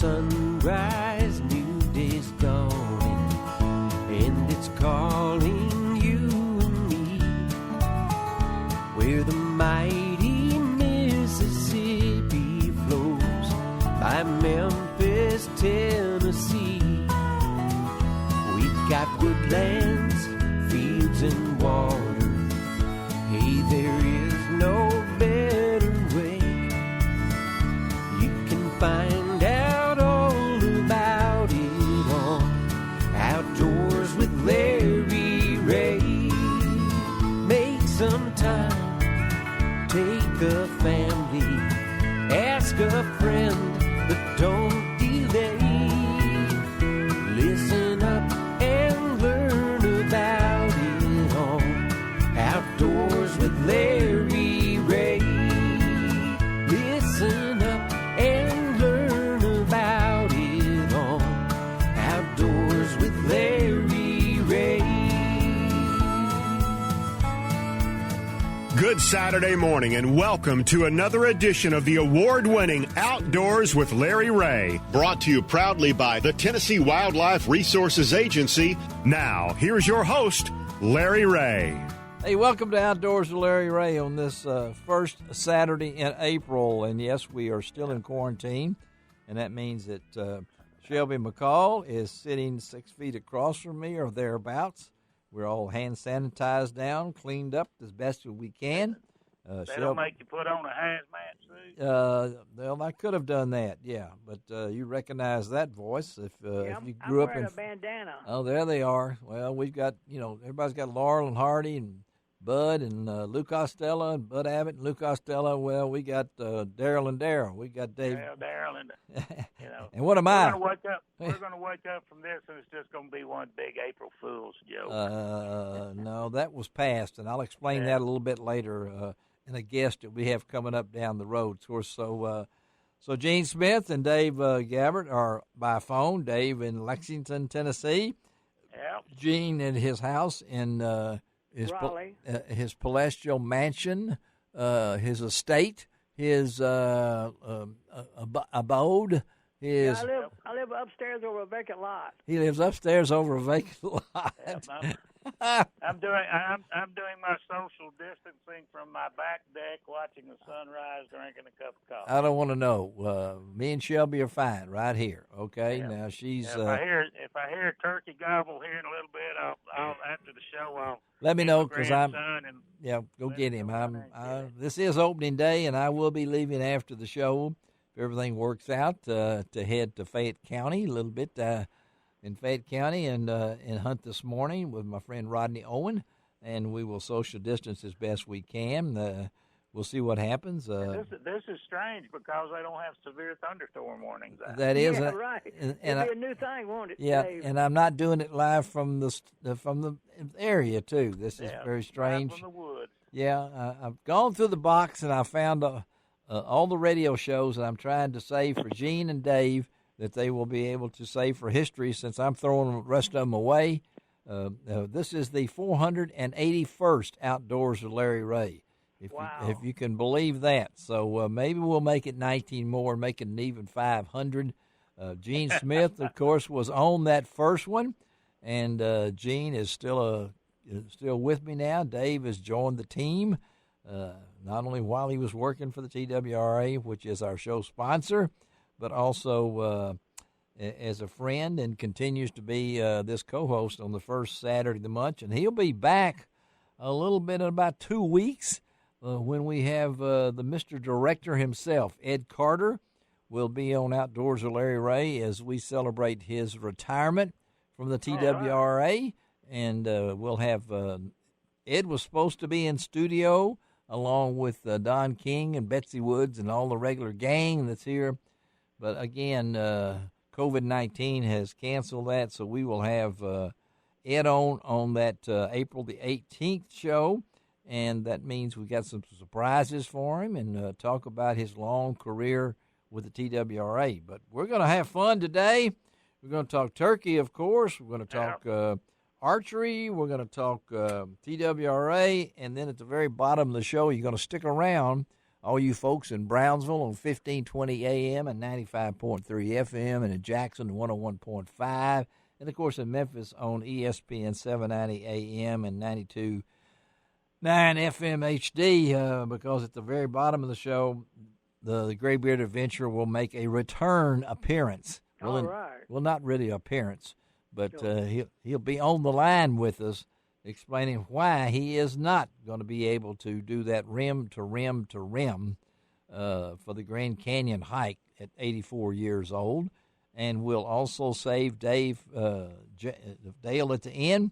sunrise, new day's dawning, and it's calling you and me, where the mighty Mississippi flows by Memphis, Tennessee. We've got woodlands, fields, and water. Hey, there is no better way. You can find out all about it on Outdoors with Larry Ray. Make some time, take a family, ask a friend, but don't delay. Listen up and learn about it all. Outdoors with Larry Ray. Listen up and learn about it all. Outdoors with Larry Ray. Good Saturday morning and welcome to another edition of the award-winning Outdoors with Larry Ray. Brought to you proudly by the Tennessee Wildlife Resources Agency. Now, here's your host, Larry Ray. Hey, welcome to Outdoors with Larry Ray on this first Saturday in April. And yes, we are still in quarantine, and that means that Shelby McCall is sitting 6 feet across from me or thereabouts. We're all hand sanitized down, cleaned up as best as we can. They don't make you put on a hazmat suit? Well, I could have done that, yeah. But you recognize that voice if you grew up in. I'm wearing a bandana. Oh, there they are. Well, we've got, everybody's got Laurel and Hardy and Bud and Lou Costello and Bud Abbott and Lou Costello. Well, we got Daryl and Daryl. We got Dave. Yeah, Daryl and And what am I? We're going to wake up from this, and it's just going to be one big April Fool's joke. No, that was past, and I'll explain that a little bit later. And a guest that we have coming up down the road, of course. So Gene Smith and Dave Gabbert are by phone. Dave in Lexington, Tennessee. Yeah. Gene at his house in Raleigh. His palatial mansion, his estate, his abode. I live upstairs over a vacant lot. He lives upstairs over a vacant lot. I'm doing my social distancing from my back deck, watching the sunrise, drinking a cup of coffee. I don't want to know. Me and Shelby are fine right here. Okay, now she's. If I hear a turkey gobble here in a little bit, I'll after the show I'll let me know because I'm. Go get him. This is opening day, and I will be leaving after the show if everything works out to head to Fayette County a little bit. In Fayette County and hunt this morning with my friend Rodney Owen, and we will social distance as best we can. We'll see what happens. This is strange because they don't have severe thunderstorm warnings out. That is right. It'll be a new thing, won't it? Yeah, Dave? and I'm not doing it live from the area too. This is very strange. From the woods. Yeah, I've gone through the box and I found all the radio shows that I'm trying to save for Gene and Dave, that they will be able to save for history since I'm throwing the rest of them away. This is the 481st Outdoors with Larry Ray, if you can believe that. So maybe we'll make it 19 more, make it an even 500. Gene Smith, of course, was on that first one, and Gene is still with me now. Dave has joined the team, not only while he was working for the TWRA, which is our show sponsor, but also as a friend, and continues to be this co-host on the first Saturday of the month. And he'll be back a little bit in about 2 weeks when we have the Mr. Director himself, Ed Carter, will be on Outdoors with Larry Ray as we celebrate his retirement from the TWRA. And we'll have Ed was supposed to be in studio along with Don King and Betsy Woods and all the regular gang that's here. But again, COVID-19 has canceled that, so we will have Ed on that April the 18th show, and that means we got some surprises for him and talk about his long career with the TWRA. But we're going to have fun today. We're going to talk turkey, of course. We're going to talk archery. We're going to talk TWRA, and then at the very bottom of the show, you're going to stick around all you folks in Brownsville on 1520 AM and 95.3 FM, and in Jackson 101.5, and of course in Memphis on ESPN 790 AM and 92.9 FM HD. Because at the very bottom of the show, the Graybeard Adventure will make a return appearance. All right. Well, not really appearance, but he'll be on the line with us, explaining why he is not going to be able to do that rim to rim to rim for the Grand Canyon hike at 84 years old. And we'll also save Dale at the end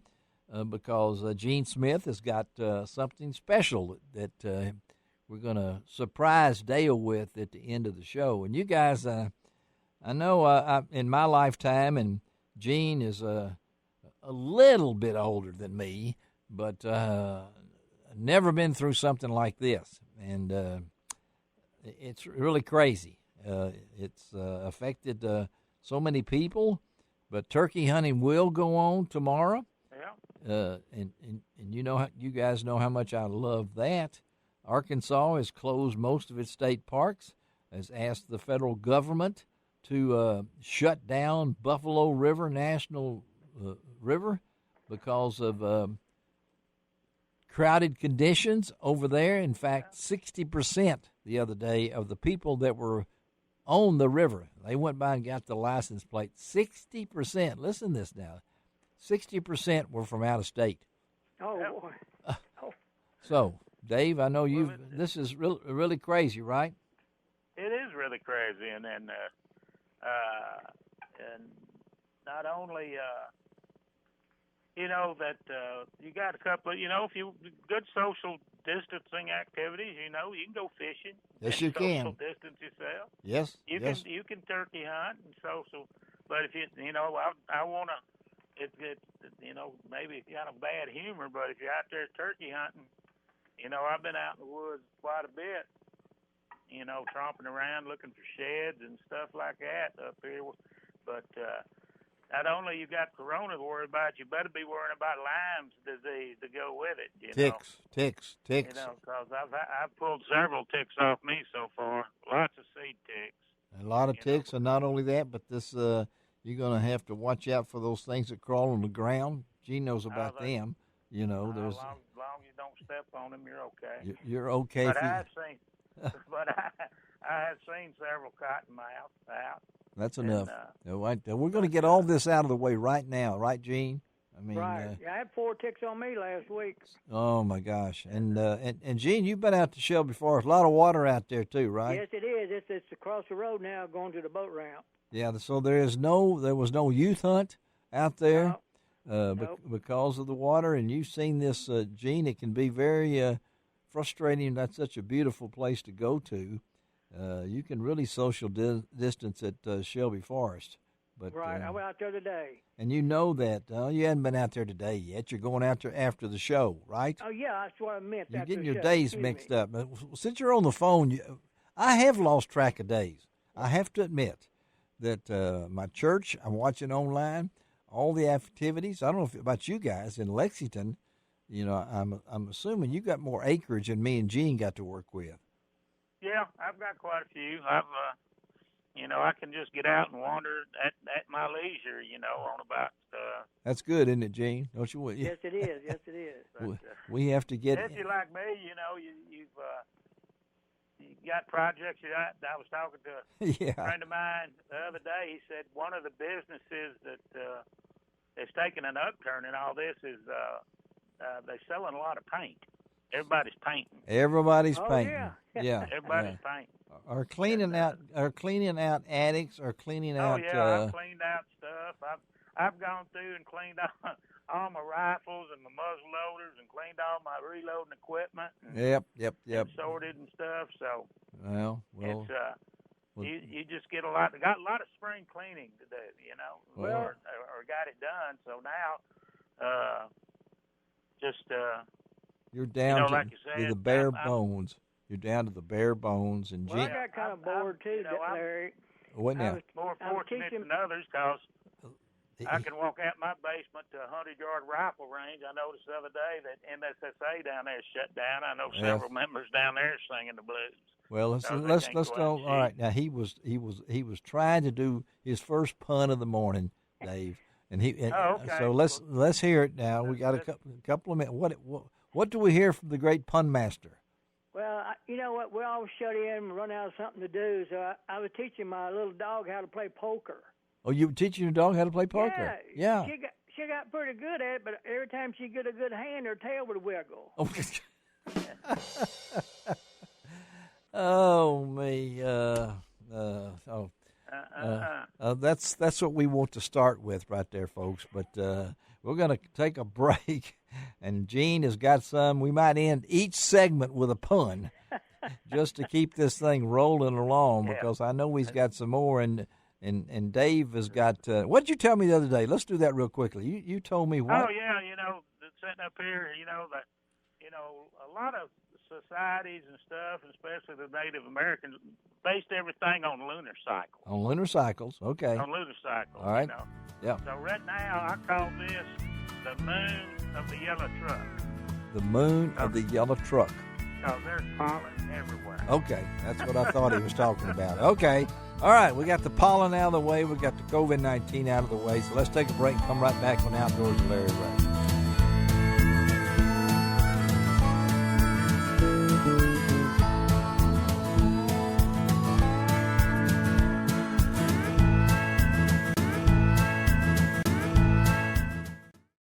because Gene Smith has got something special that we're going to surprise Dale with at the end of the show. And you guys, I know in my lifetime, and Gene is a little bit older than me, but never been through something like this. And it's really crazy. It's affected so many people, but turkey hunting will go on tomorrow. Yeah. And you guys know how much I love that. Arkansas has closed most of its state parks, has asked the federal government to shut down Buffalo River National River because of crowded conditions over there. In fact, 60% the other day of the people that were on the river, they went by and got the license plate. 60%, listen to this now, 60% were from out of state. Oh, boy. So, Dave, I know this is really crazy, right? It is really crazy, and not only that you got a couple of if you good social distancing activities, you can go fishing. Yes, you can. Social distance yourself. Yes. You can turkey hunt and social, but if I want to. It maybe it's kind of bad humor, but if you're out there turkey hunting, I've been out in the woods quite a bit, tromping around looking for sheds and stuff like that up here. But not only you got corona to worry about, you better be worrying about Lyme's disease to go with it. Ticks. Because I've pulled several ticks off me so far. Lots of seed ticks. A lot of ticks, and not only that, but this you're going to have to watch out for those things that crawl on the ground. Gene knows about them. There's as long as you don't step on them, you're okay. You're okay. But I have seen several cottonmouths out. That's enough. We're going to get all this out of the way right now, right, Gene? I mean, right. I had 4 ticks on me last week. Oh my gosh! And Gene, you've been out to Shelby Forest. A lot of water out there too, right? Yes, it is. It's across the road now, going to the boat ramp. Yeah. So there was no youth hunt out there because of the water. And you've seen this, Gene. It can be very frustrating. That's such a beautiful place to go to. You can really social distance at Shelby Forest. But, right, I went out there today. And you know that. You hadn't been out there today yet. You're going out there after the show, right? Oh, yeah, that's what I meant. You're getting your days mixed up. But since you're on the phone, I have lost track of days. I have to admit that my church, I'm watching online, all the activities. I don't know about you guys in Lexington. I'm assuming you got more acreage than me and Gene got to work with. Yeah, I've got quite a few. I can just get out and wander at my leisure, on about. That's good, isn't it, Gene? Don't you? Yes, it is. Yes, it is. But, we have to get. If you're like me, you've got projects. I was talking to a friend of mine the other day. He said one of the businesses that is taking an upturn in all this is they're selling a lot of paint. Everybody's painting. Everybody's painting. Yeah. Everybody's painting. Or cleaning out attics, or cleaning out. Oh yeah, I've cleaned out stuff. I've gone through and cleaned out all my rifles and my muzzle loaders, and cleaned all my reloading equipment. And, Yep. And sorted and stuff. So. Well. It's you just get a lot. Got a lot of spring cleaning to do. Or got it done. So now, you're down like you said, to the bare bones. You're down to the bare bones. And I got kind of bored too, Larry. What now? More fortunate than others, because I can walk out my basement to a 100-yard rifle range. I noticed the other day that NSSA down there is shut down. I know several members down there singing the blues. Well, let's go. All right, now he was trying to do his first pun of the morning, Dave, and okay. So let's hear it now. We got a couple of minutes. What do we hear from the great pun master? Well, you know what? We're all shut in and run out of something to do. So I was teaching my little dog how to play poker. Oh, you were teaching your dog how to play poker? Yeah. She got pretty good at it, but every time she get a good hand, her tail would wiggle. Oh me. That's what we want to start with right there, folks. But we're going to take a break, and Gene has got some. We might end each segment with a pun just to keep this thing rolling along, because I know he's got some more. And Dave has got. What did you tell me the other day? Let's do that real quickly. You told me what? Oh yeah, sitting up here, a lot of societies and stuff, especially the Native Americans, based everything on lunar cycles. On lunar cycles, okay. On lunar cycles. All right. Yeah. So right now, I call this the moon of the yellow truck. The moon of the yellow truck. Because there's pollen everywhere. Okay, that's what I thought he was talking about. Okay. All right, we got the pollen out of the way. We got the COVID-19 out of the way. So let's take a break and come right back on Outdoors with Larry Ray.